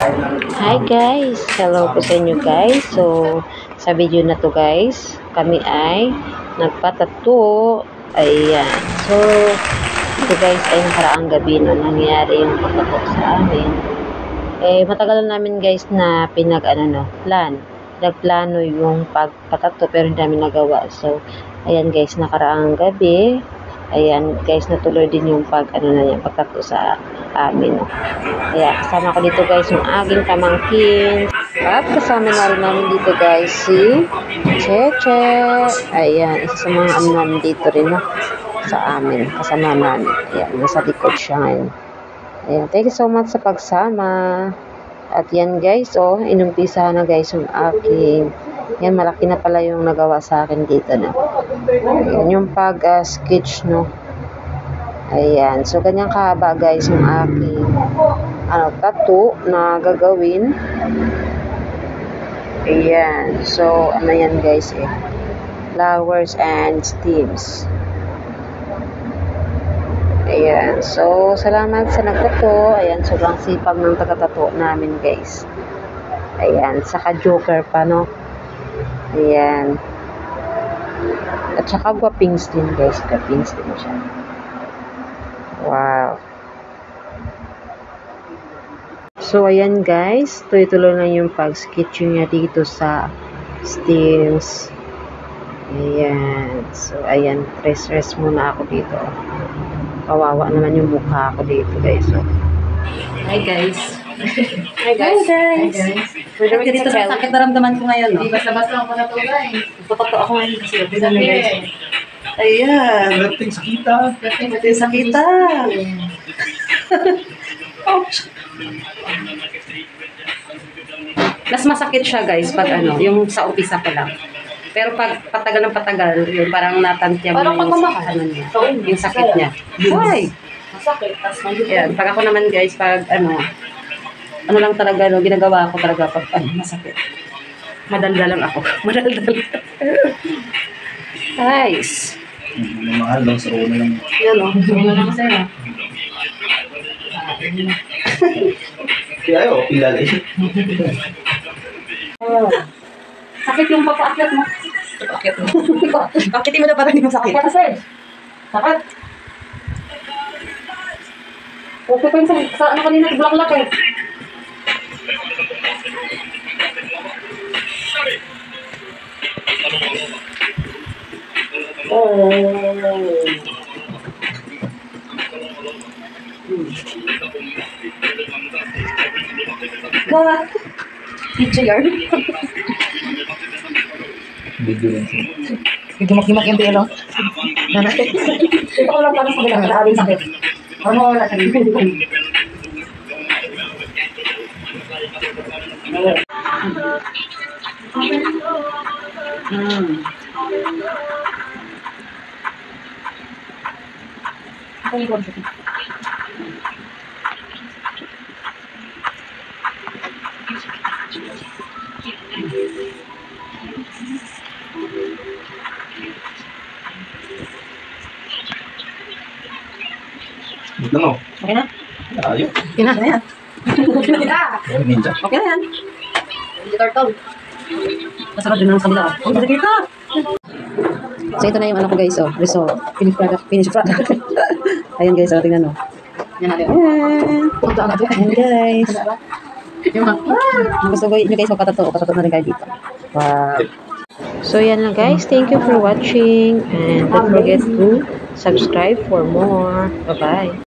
Hi guys! Hello po sa inyo guys. So, sa video na to guys, kami ay nagpatato. Ayan. So, ito guys ay nakaraang gabi na nangyari yung pagtato sa amin. Matagal na namin guys na Nagplano yung pagpatato pero hindi namin nagawa. So, ayan guys, nakaraang gabi. Ayan guys, natuloy din yung pagtato sa amin. Kaya kasama ko dito guys yung aking pamangkin. At kasama na rin namin dito guys si Cheche. Ayan, isa sa mga namin dito rin sa amin. Kasama namin. Ayan, nasa likod siya ngayon. Ayan, thank you so much sa pagsama. At yan guys, inumpisa na guys yung aking. Yan, malaki na pala yung nagawa sa akin dito na. Ayan, yung pag-sketch, no. Ayan, so ganyan kahaba guys yung aking tattoo na gagawin. Ayan, so ano yan guys flowers and stems. Ayan, so salamat sa nagtato. Ayan, sobrang sipag ng taga-tato namin guys. Ayan, saka joker pa, no. Ayan, at saka guwapings din guys, guwapings din siya. Wow. So, ayan guys, tuloy-tuloy lang yung pag-sketching niya dito sa stems. Ayan. So, ayan, rest muna ako dito. Kawawa naman yung mukha ko dito guys. So, hi guys. Hi guys. Pwede dito sa sakit naramdaman ko ngayon, no? Hindi basta-basta ang panatulan. Tutok ako ngayon kasi guys. Ayan. Dating sakita. Dating sakita. Ouch. Mas masakit siya guys pag yung sa umpisa pa lang. Pero pag patagal ng patagal, yung parang natantya mo yung sakit niya. Why? Masakit. Ayan, pag ako naman guys, pag lang talaga, ginagawa ko talaga pag masakit. Madaldal lang ako. Madaldal. Nice. Mahal lang sa una lang. Yan o. Una lang sa'yo. Kaya ayaw, ilalay. Sakit yung papaakyat mo. Papaakyat mo. Pakitin mo na parang hindi mo sakit. Sakit. Sakit. Okay pa yung sa kanina, bulaklak eh. Oh. What? Video yarn? Video lang siya. Gimak-gimak yung pelo. Ito ko lang para sa bilang, naaring sakit. Ano wala sa bibig ko? Dito mo. Okay na? Ayaw. Okay na. Okay na. Ninja. Okay na yan. Hindi turtle. Masarap din ang kanila. Oh, hindi kita. So, ito na yung ko guys, result. Finish product. Ayan guys, tingnan Yan natin. Ayan guys. Gusto nyo guys magpatato na rin kayo dito. Wow. So, yan lang guys. Thank you for watching. And don't forget to subscribe for more. Bye-bye.